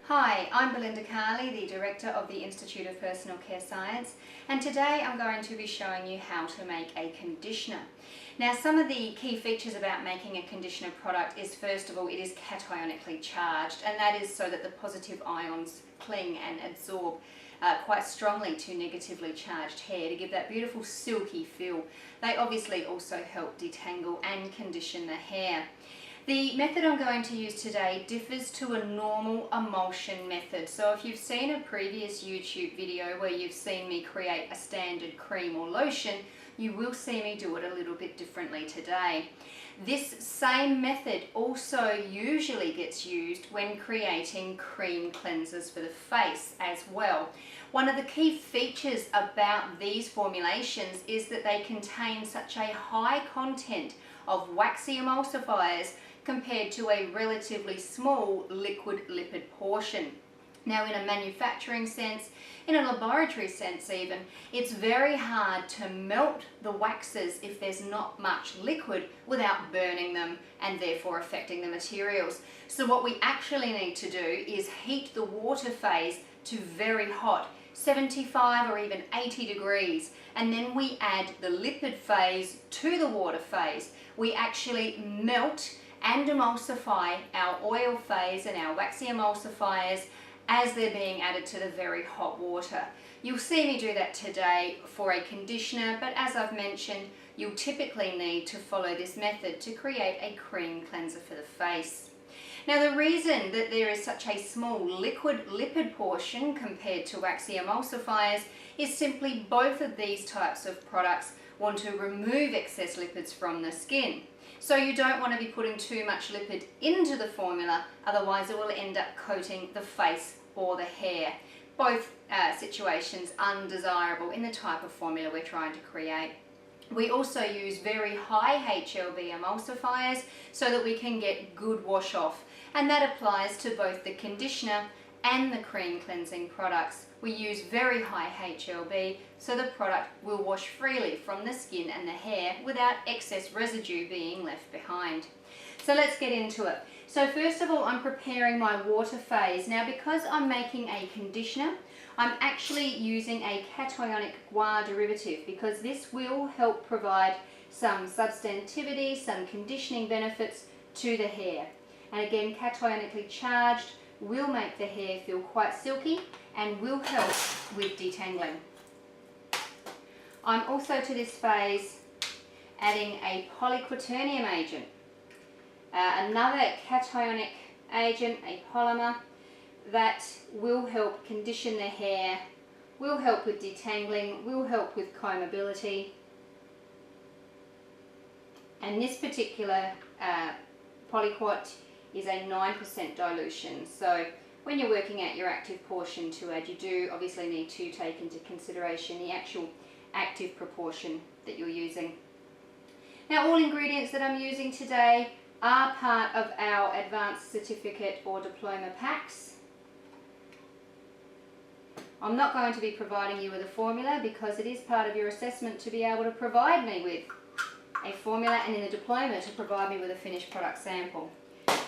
Hi, I'm Belinda Carley, the Director of the Institute of Personal Care Science, and today I'm going to be showing you how to make a conditioner. Now, some of the key features about making a conditioner product is, first of all, it is cationically charged, and that is so that the positive ions cling and absorb quite strongly to negatively charged hair to give that beautiful silky feel. They obviously also help detangle and condition the hair. The method I'm going to use today differs to a normal emulsion method. So if you've seen a previous YouTube video where you've seen me create a standard cream or lotion, you will see me do it a little bit differently today. This same method also usually gets used when creating cream cleansers for the face as well. One of the key features about these formulations is that they contain such a high content of waxy emulsifiers compared to a relatively small liquid lipid portion. Now, in a manufacturing sense, in a laboratory sense even, it's very hard to melt the waxes if there's not much liquid without burning them and therefore affecting the materials. So what we actually need to do is heat the water phase to very hot, 75 or even 80 degrees, and then we add the lipid phase to the water phase. We actually melt and emulsify our oil phase and our waxy emulsifiers as they're being added to the very hot water. You'll see me do that today for a conditioner, but as I've mentioned, you'll typically need to follow this method to create a cream cleanser for the face. Now, the reason that there is such a small liquid lipid portion compared to waxy emulsifiers is simply both of these types of products want to remove excess lipids from the skin. So you don't want to be putting too much lipid into the formula, otherwise it will end up coating the face or the hair. Both situations undesirable in the type of formula we're trying to create. We also use very high HLB emulsifiers so that we can get good wash off, and that applies to both the conditioner and the cream cleansing products. We use very high HLB so the product will wash freely from the skin and the hair without excess residue being left behind. So let's get into it. So first of all, I'm preparing my water phase. Now, because I'm making a conditioner, I'm actually using a cationic guar derivative because this will help provide some substantivity, some conditioning benefits to the hair. And again, cationically charged will make the hair feel quite silky and will help with detangling. I'm also to this phase adding a polyquaternium agent, another cationic agent, a polymer that will help condition the hair, will help with detangling, will help with combability. And this particular polyquat is a 9% dilution. So when you're working out your active portion to add, you do obviously need to take into consideration the actual active proportion that you're using. Now, all ingredients that I'm using today are part of our advanced certificate or diploma packs. I'm not going to be providing you with a formula because it is part of your assessment to be able to provide me with a formula, and in the diploma to provide me with a finished product sample.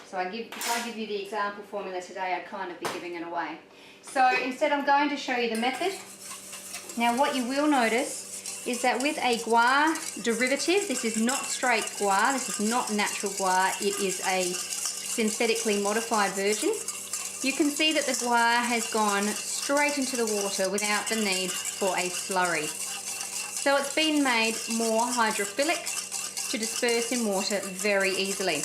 So if I give you the example formula today, I'd kind of be giving it away. So instead, I'm going to show you the method. Now, what you will notice is that with a guar derivative, this is not straight guar, this is not natural guar, it is a synthetically modified version. You can see that the guar has gone straight into the water without the need for a slurry. So it's been made more hydrophilic to disperse in water very easily.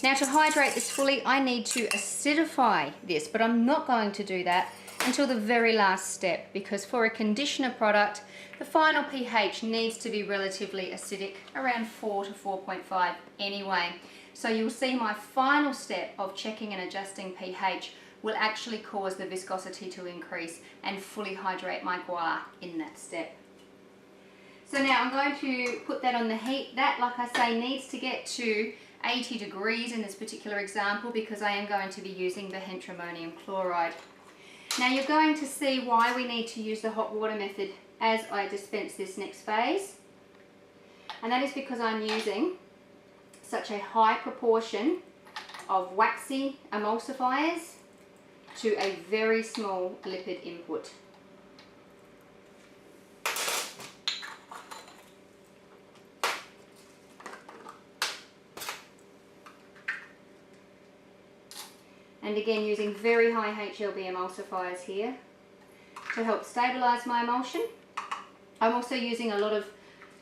Now, to hydrate this fully, I need to acidify this, but I'm not going to do that until the very last step, because for a conditioner product, the final pH needs to be relatively acidic, around 4 to 4.5 anyway. So you'll see my final step of checking and adjusting pH will actually cause the viscosity to increase and fully hydrate my guar in that step. So now I'm going to put that on the heat. That, like I say, needs to get to 80 degrees in this particular example because I am going to be using benthromonium chloride. Now, you're going to see why we need to use the hot water method as I dispense this next phase, and that is because I'm using such a high proportion of waxy emulsifiers to a very small lipid input. And again, using very high HLB emulsifiers here to help stabilize my emulsion. I'm also using a lot of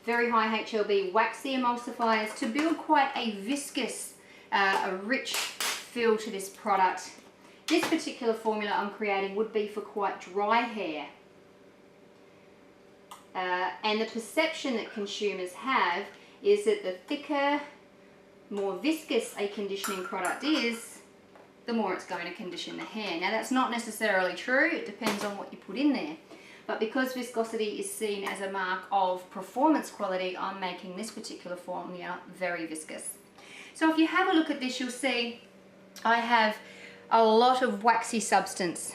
very high HLB waxy emulsifiers to build quite a viscous, a rich feel to this product. This particular formula I'm creating would be for quite dry hair. And the perception that consumers have is that the thicker, more viscous a conditioning product is, the more it's going to condition the hair. Now that's not necessarily true, it depends on what you put in there. But because viscosity is seen as a mark of performance quality, I'm making this particular formula very viscous. So if you have a look at this, you'll see I have a lot of waxy substance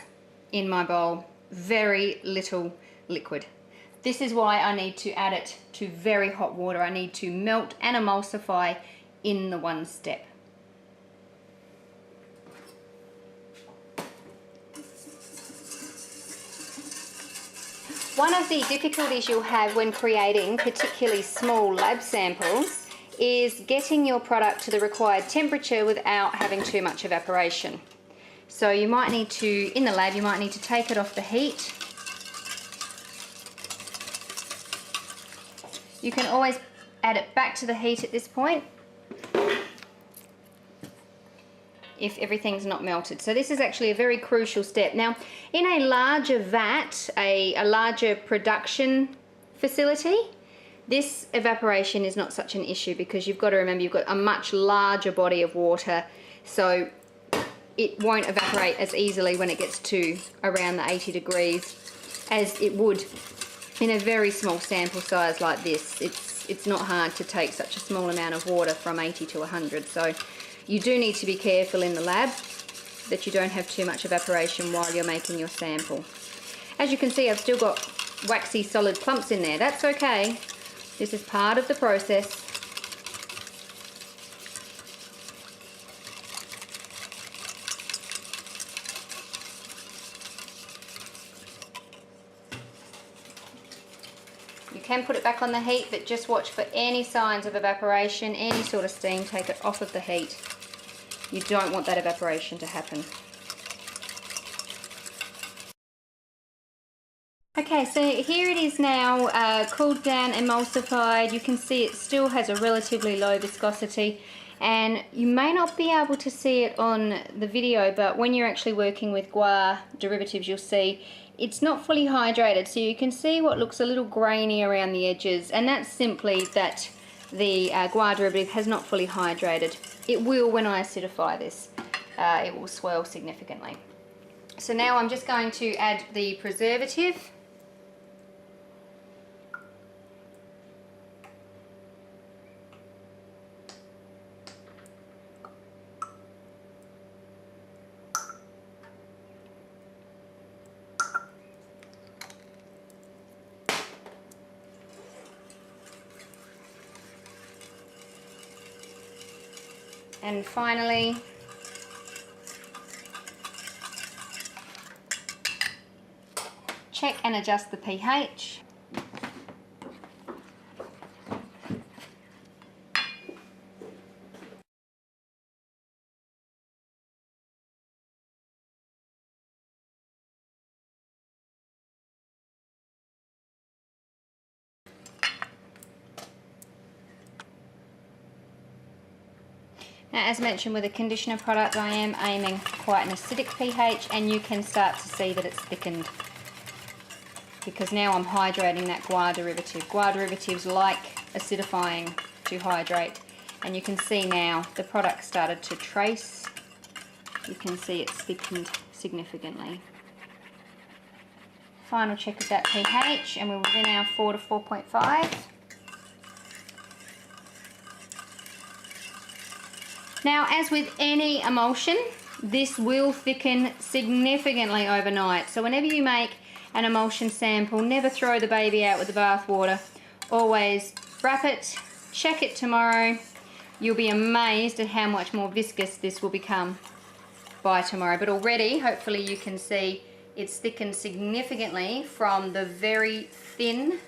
in my bowl, very little liquid. This is why I need to add it to very hot water. I need to melt and emulsify in the one step. One of the difficulties you'll have when creating particularly small lab samples is getting your product to the required temperature without having too much evaporation. So you might need to, in the lab, you might need to take it off the heat. You can always add it back to the heat at this point if everything's not melted. So this is actually a very crucial step. Now, in a larger vat, a larger production facility, this evaporation is not such an issue because you've got to remember you've got a much larger body of water, so it won't evaporate as easily when it gets to around the 80 degrees as it would in a very small sample size like this. It's not hard to take such a small amount of water from 80 to 100. So you do need to be careful in the lab that you don't have too much evaporation while you're making your sample. As you can see, I've still got waxy solid clumps in there. That's okay. This is part of the process. You can put it back on the heat, but just watch for any signs of evaporation, any sort of steam, take it off of the heat. You don't want that evaporation to happen. Okay, so here it is now, cooled down, emulsified. You can see it still has a relatively low viscosity, and you may not be able to see it on the video, but when you're actually working with guar derivatives, you'll see it's not fully hydrated, so you can see what looks a little grainy around the edges, and that's simply that the guar derivative has not fully hydrated. It will when I acidify this. It will swell significantly. So now I'm just going to add the preservative. And finally, check and adjust the pH. Now, as mentioned, with a conditioner product, I am aiming for quite an acidic pH, and you can start to see that it's thickened because now I'm hydrating that guar derivative. Guar derivatives like acidifying to hydrate, and you can see now the product started to trace. You can see it's thickened significantly. Final check of that pH, and we're within our 4 to 4.5. Now, as with any emulsion, this will thicken significantly overnight. So whenever you make an emulsion sample, never throw the baby out with the bathwater. Always wrap it, check it tomorrow. You'll be amazed at how much more viscous this will become. by tomorrow. But already, hopefully you can see it's thickened significantly from the very thin,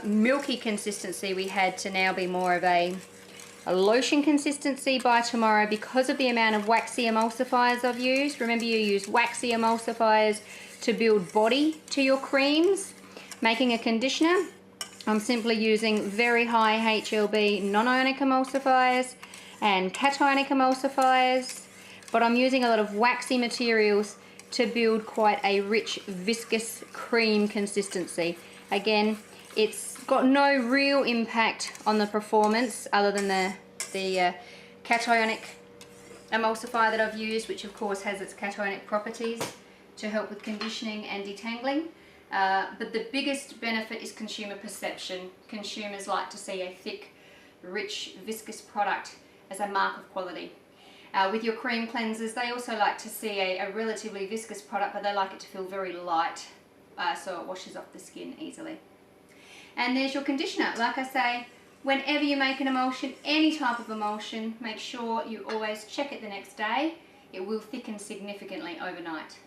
milky consistency we had to now be more of a lotion consistency by tomorrow because of the amount of waxy emulsifiers I've used. Remember, you use waxy emulsifiers to build body to your creams. Making a conditioner, I'm simply using very high HLB non-ionic emulsifiers and cationic emulsifiers, but I'm using a lot of waxy materials to build quite a rich viscous cream consistency. Again, it's got no real impact on the performance other than the cationic emulsifier that I've used, which of course has its cationic properties to help with conditioning and detangling. But the biggest benefit is consumer perception. Consumers like to see a thick, rich, viscous product as a mark of quality. With your cream cleansers, they also like to see a relatively viscous product, but they like it to feel very light, so it washes off the skin easily. And there's your conditioner. Like I say, whenever you make an emulsion, any type of emulsion, make sure you always check it the next day. It will thicken significantly overnight.